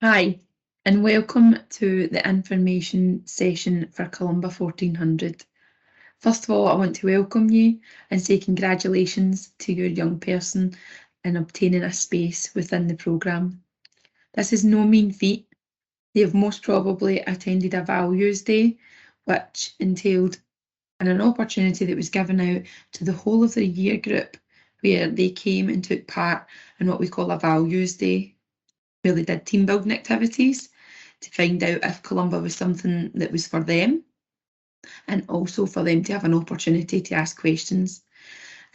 Hi, and welcome to the information session for Columba 1400. First of all, I want to welcome you and say congratulations to your young person in obtaining a space within the programme. This is no mean feat. They have most probably attended a values day, which entailed an opportunity that was given out to the whole of the year group, where they came and took part in what we call a values day, where they did team building activities to find out if Columba was something that was for them, and also for them to have an opportunity to ask questions.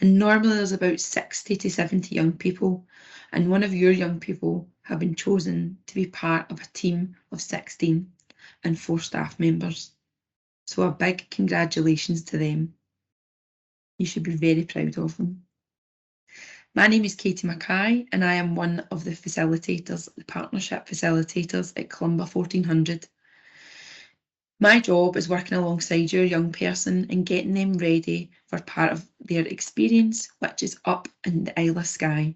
And normally there's about 60 to 70 young people, and one of your young people have been chosen to be part of a team of 16 and 4 staff members. So a big congratulations to them. You should be very proud of them. My name is Katie Mackay, and I am one of the facilitators, the partnership facilitators at Columba 1400. My job is working alongside your young person and getting them ready for part of their experience, which is up in the Isle of Skye.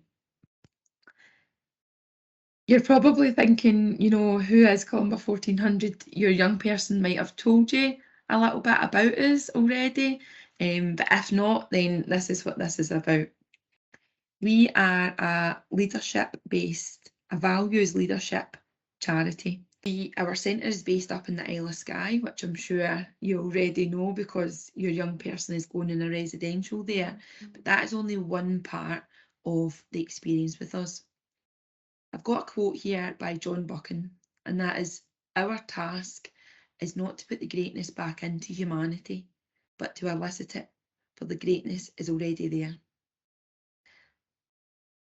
You're probably thinking, who is Columba 1400? Your young person might have told you a little bit about us already, but if not, then this is what this is about. We are a values leadership charity. Our centre is based up in the Isle of Skye, which I'm sure you already know because your young person is going in a residential there. But that is only one part of the experience with us. I've got a quote here by John Buchan, and that is, "Our task is not to put the greatness back into humanity, but to elicit it, for the greatness is already there."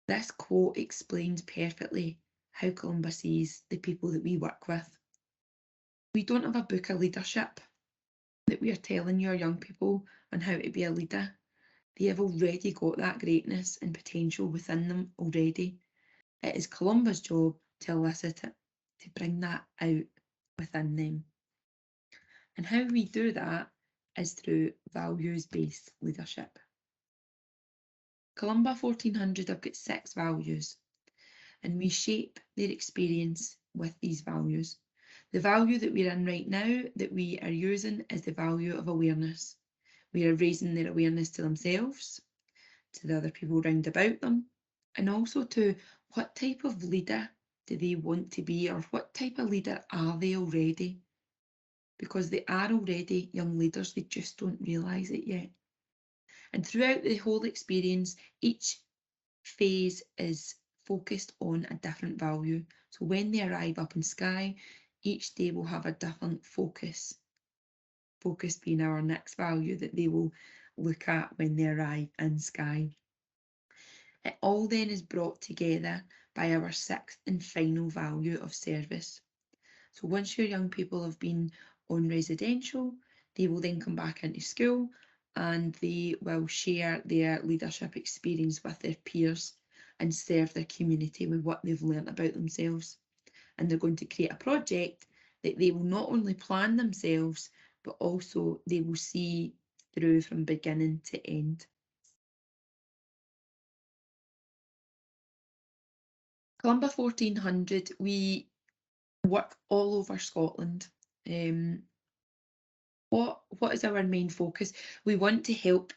This quote explains perfectly how Columba sees the people that we work with. We don't have a book of leadership that we are telling your young people on how to be a leader. They have already got that greatness and potential within them already. It is Columba's job to elicit it, to bring that out within them. And how we do that is through values-based leadership. Columba 1400 have got 6 values, and we shape their experience with these values. The value that we're in right now that we are using is the value of awareness. We are raising their awareness to themselves, to the other people round about them, and also to what type of leader do they want to be, or what type of leader are they already? Because they are already young leaders, they just don't realise it yet. And throughout the whole experience, each phase is focused on a different value. So when they arrive up in Skye, each day will have a different focus. Focus being our next value that they will look at when they arrive in Skye. It all then is brought together by our 6th and final value of service. So once your young people have been on residential, they will then come back into school and they will share their leadership experience with their peers and serve their community with what they've learnt about themselves. And they're going to create a project that they will not only plan themselves, but also they will see through from beginning to end. Columba 1400, we work all over Scotland. What is our main focus? We want to help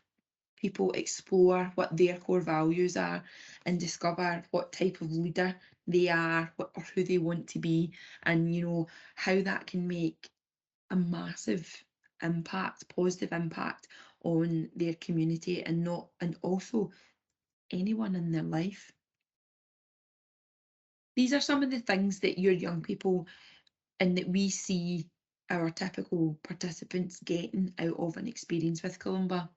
people explore what their core values are and discover what type of leader they are or who they want to be, and how that can make a massive impact, positive impact on their community and also anyone in their life. These are some of the things that your young people and that we see our typical participants getting out of an experience with Columba.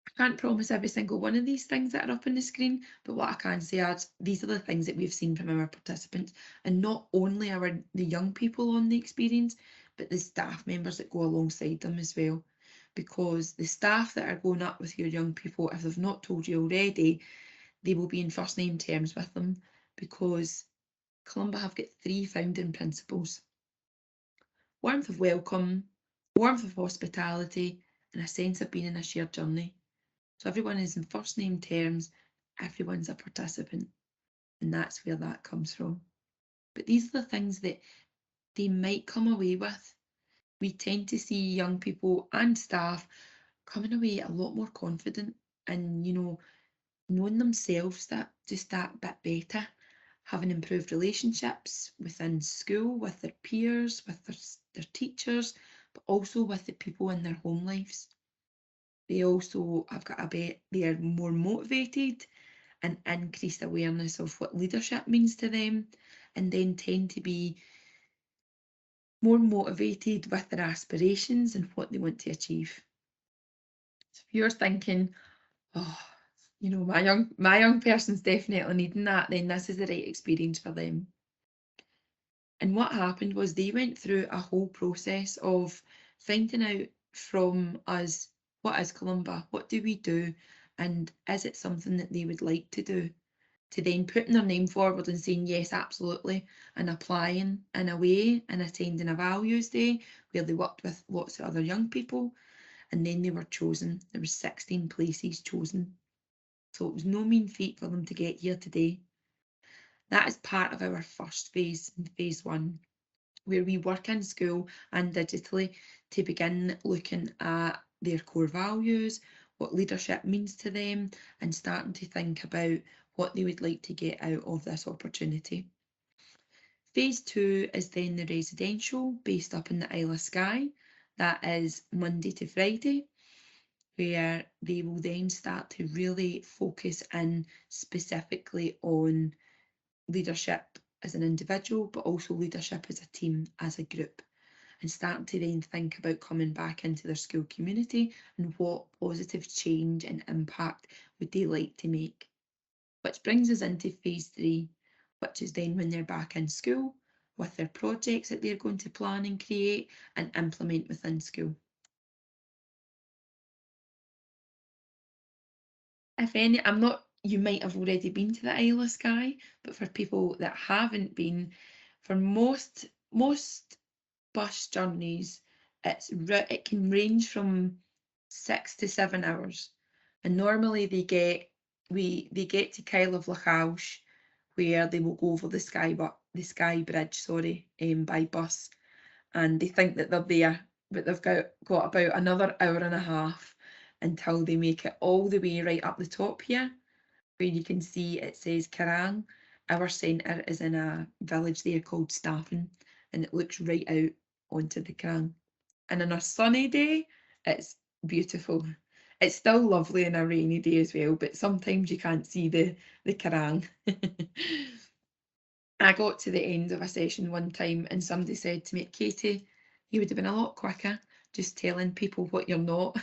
I can't promise every single one of these things that are up on the screen, but what I can say is these are the things that we've seen from our participants, and not only the young people on the experience, but the staff members that go alongside them as well. Because the staff that are going up with your young people, if they've not told you already, they will be in first name terms with them, because Columba have got 3 founding principles: warmth of welcome, warmth of hospitality, and a sense of being in a shared journey. So everyone is in first name terms, everyone's a participant, and that's where that comes from. But these are the things that they might come away with. We tend to see young people and staff coming away a lot more confident and, knowing themselves that bit better, having improved relationships within school, with their peers, with their teachers, but also with the people in their home lives. They also, I've got a bet, they are more motivated and increased awareness of what leadership means to them, and then tend to be more motivated with their aspirations and what they want to achieve. So if you're thinking, oh, my young person's definitely needing that, then this is the right experience for them. And what happened was they went through a whole process of finding out from us, what is Columba, what do we do, and is it something that they would like to do? To then putting their name forward and saying yes, absolutely, and applying in a way and attending a values day where they worked with lots of other young people, and then they were chosen. There was 16 places chosen. So it was no mean feat for them to get here today. That is part of our first phase, phase 1, where we work in school and digitally to begin looking at their core values, what leadership means to them, and starting to think about what they would like to get out of this opportunity. Phase 2 is then the residential, based up in the Isle of Skye. That is Monday to Friday, where they will then start to really focus in specifically on leadership as an individual, but also leadership as a team, as a group, and starting to then think about coming back into their school community and what positive change and impact would they like to make. Which brings us into phase 3, which is then when they're back in school with their projects that they're going to plan and create and implement within school. If any, you might have already been to the Isle of Skye, but for people that haven't been, for most bus journeys, it can range from 6 to 7 hours, and normally they get to Kyle of Lachaush, where they will go over the Skye Bridge, by bus, and they think that they're there, but they've got about another hour and a half until they make it all the way right up the top here, where you can see it says Kerrang. Our centre is in a village there called Staffen, and it looks right out onto the Kerrang. And on a sunny day, it's beautiful. It's still lovely on a rainy day as well, but sometimes you can't see the Kerrang. I got to the end of a session one time and somebody said to me, Katie, you would have been a lot quicker just telling people what you're not.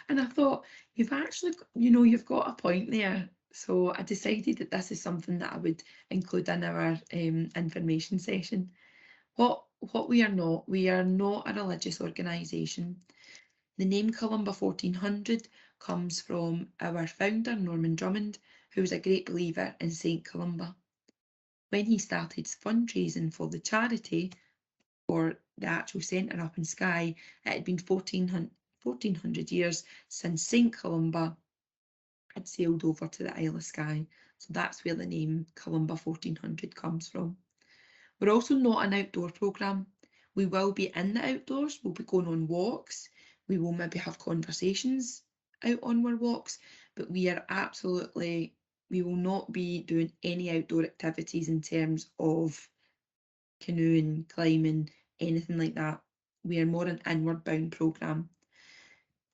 And I thought, you've actually, you've got a point there. So I decided that this is something that I would include in our information session. What we are not a religious organisation. The name Columba 1400 comes from our founder, Norman Drummond, who was a great believer in St Columba. When he started fundraising for the charity, for the actual centre up in Skye, it had been 1400 years since St Columba had sailed over to the Isle of Skye. So that's where the name Columba 1400 comes from. We're also not an outdoor programme. We will be in the outdoors, we'll be going on walks, we will maybe have conversations out on our walks, but we will not be doing any outdoor activities in terms of canoeing, climbing, anything like that. We are more an inward bound programme.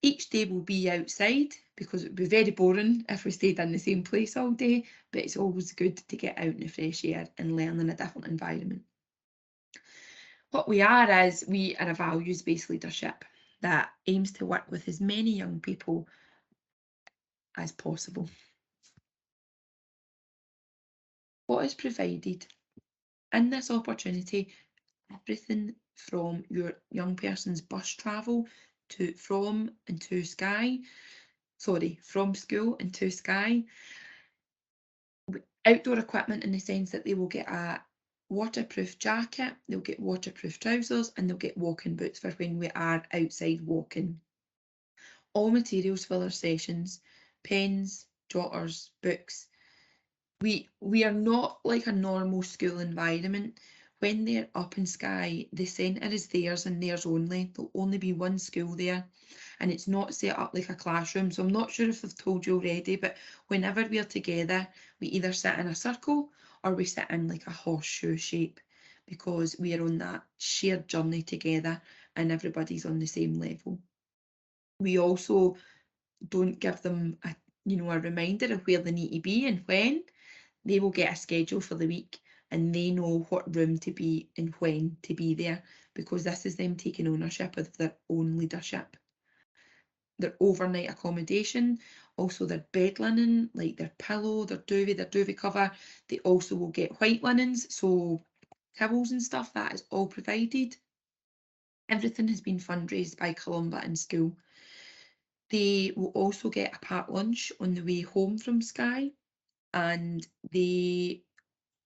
Each day will be outside because it would be very boring if we stayed in the same place all day, but it's always good to get out in the fresh air and learn in a different environment. What we are a values-based leadership that aims to work with as many young people as possible. What is provided in this opportunity? Everything from your young person's bus travel from school and to Skye. Outdoor equipment in the sense that they will get a waterproof jacket, they'll get waterproof trousers, and they'll get walking boots for when we are outside walking. All materials for their sessions, pens, jotters, books, We are not like a normal school environment. When they're up in Skye, the centre is theirs and theirs only. There'll only be one school there, and it's not set up like a classroom. So I'm not sure if I've told you already, but whenever we're together, we either sit in a circle or we sit in like a horseshoe shape, because we are on that shared journey together and everybody's on the same level. We also don't give them a reminder of where they need to be and when. They will get a schedule for the week and they know what room to be and when to be there, because this is them taking ownership of their own leadership. Their overnight accommodation, also their bed linen, like their pillow, their duvet cover. They also will get white linens, so towels and stuff, that is all provided. Everything has been fundraised by Columba in school. They will also get a packed lunch on the way home from Skye, and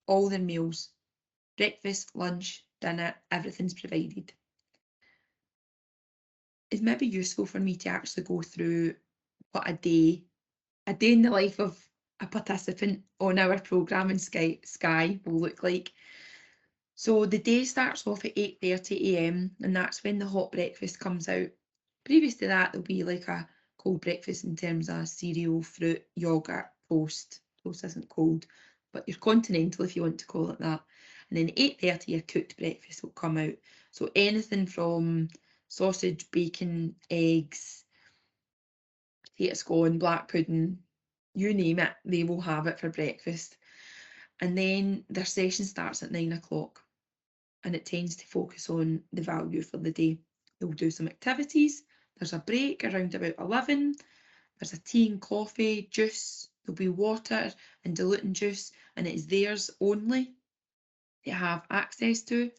all their meals, breakfast, lunch, dinner, everything's provided. It's maybe useful for me to actually go through what a day in the life of a participant on our programme in Skye will look like. So the day starts off at 8:30 a.m. and that's when the hot breakfast comes out. Previous to that, there'll be like a cold breakfast in terms of cereal, fruit, yoghurt, toast. Toast isn't cold, but your continental if you want to call it that. And then 8:30, your cooked breakfast will come out. So anything from sausage, bacon, eggs, potato scone, black pudding, you name it, they will have it for breakfast. And then their session starts at 9 o'clock and it tends to focus on the value for the day. They'll do some activities. There's a break around about 11. There's a tea and coffee, juice. There'll be water and diluting juice, and it is theirs only to have access to.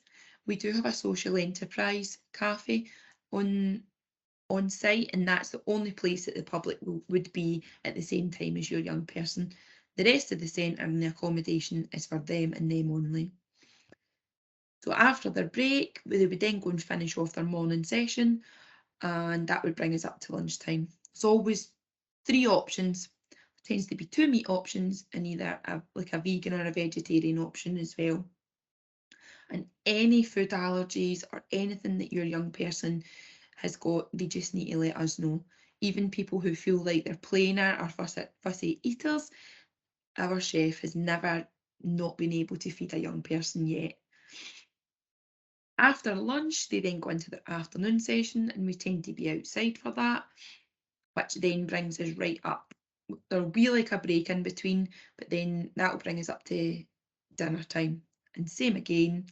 We do have a social enterprise cafe on site, and that's the only place that the public would be at the same time as your young person. The rest of the centre and the accommodation is for them and them only. So after their break, they would then go and finish off their morning session, and that would bring us up to lunchtime. It's always 3 options. There tends to be 2 meat options and either a vegan or a vegetarian option as well. And any food allergies or anything that your young person has got, they just need to let us know. Even people who feel like they're plainer or fussy eaters, our chef has never not been able to feed a young person yet. After lunch, they then go into their afternoon session, and we tend to be outside for that, which then brings us right up. There'll be like a break in between, but then that'll bring us up to dinner time. And same again,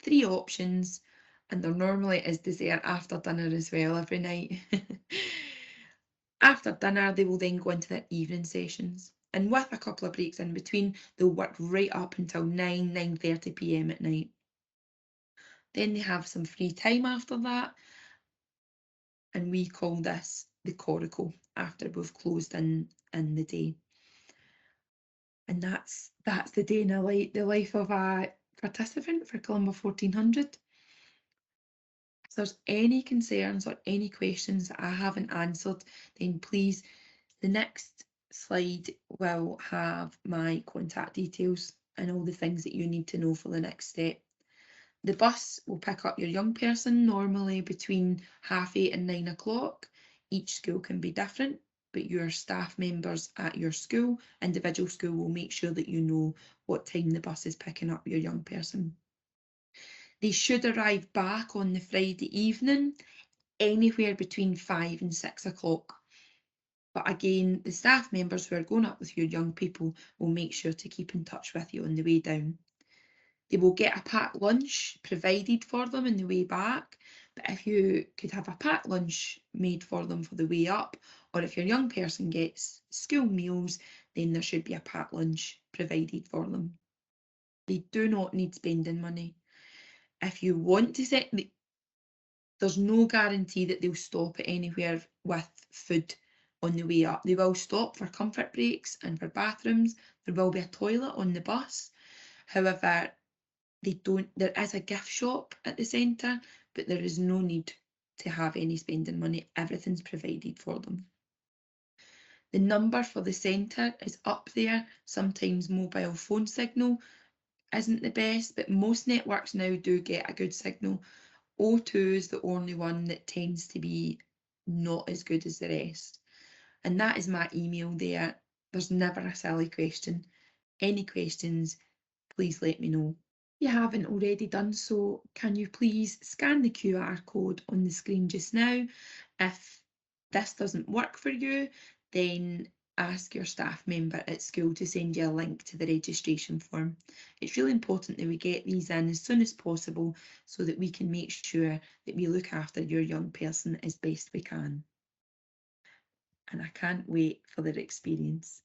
3 options, and there normally is dessert after dinner as well every night. After dinner, they will then go into their evening sessions. And with a couple of breaks in between, they'll work right up until 9:30 p.m. at night. Then they have some free time after that, and we call this the coracle after we've closed in the day. And that's the day in the life of a participant for Columba 1400. If there's any concerns or any questions that I haven't answered, then please, the next slide will have my contact details and all the things that you need to know for the next step. The bus will pick up your young person normally between 8:30 and 9 o'clock. Each school can be different, but your staff members at your school, individual school, will make sure that you know what time the bus is picking up your young person. They should arrive back on the Friday evening, anywhere between 5 and 6 o'clock. But again, the staff members who are going up with your young people will make sure to keep in touch with you on the way down. They will get a packed lunch provided for them on the way back, but if you could have a packed lunch made for them for the way up, or if your young person gets school meals, then there should be a packed lunch provided for them. They do not need spending money. If you want to there's no guarantee that they'll stop at anywhere with food on the way up. They will stop for comfort breaks and for bathrooms. There will be a toilet on the bus. However, there is a gift shop at the centre, but there is no need to have any spending money. Everything's provided for them. The number for the centre is up there. Sometimes mobile phone signal isn't the best, but most networks now do get a good signal. O2 is the only one that tends to be not as good as the rest. And that is my email there. There's never a silly question. Any questions, please let me know. If you haven't already done so, can you please scan the QR code on the screen just now? If this doesn't work for you, then ask your staff member at school to send you a link to the registration form. It's really important that we get these in as soon as possible so that we can make sure that we look after your young person as best we can. And I can't wait for their experience.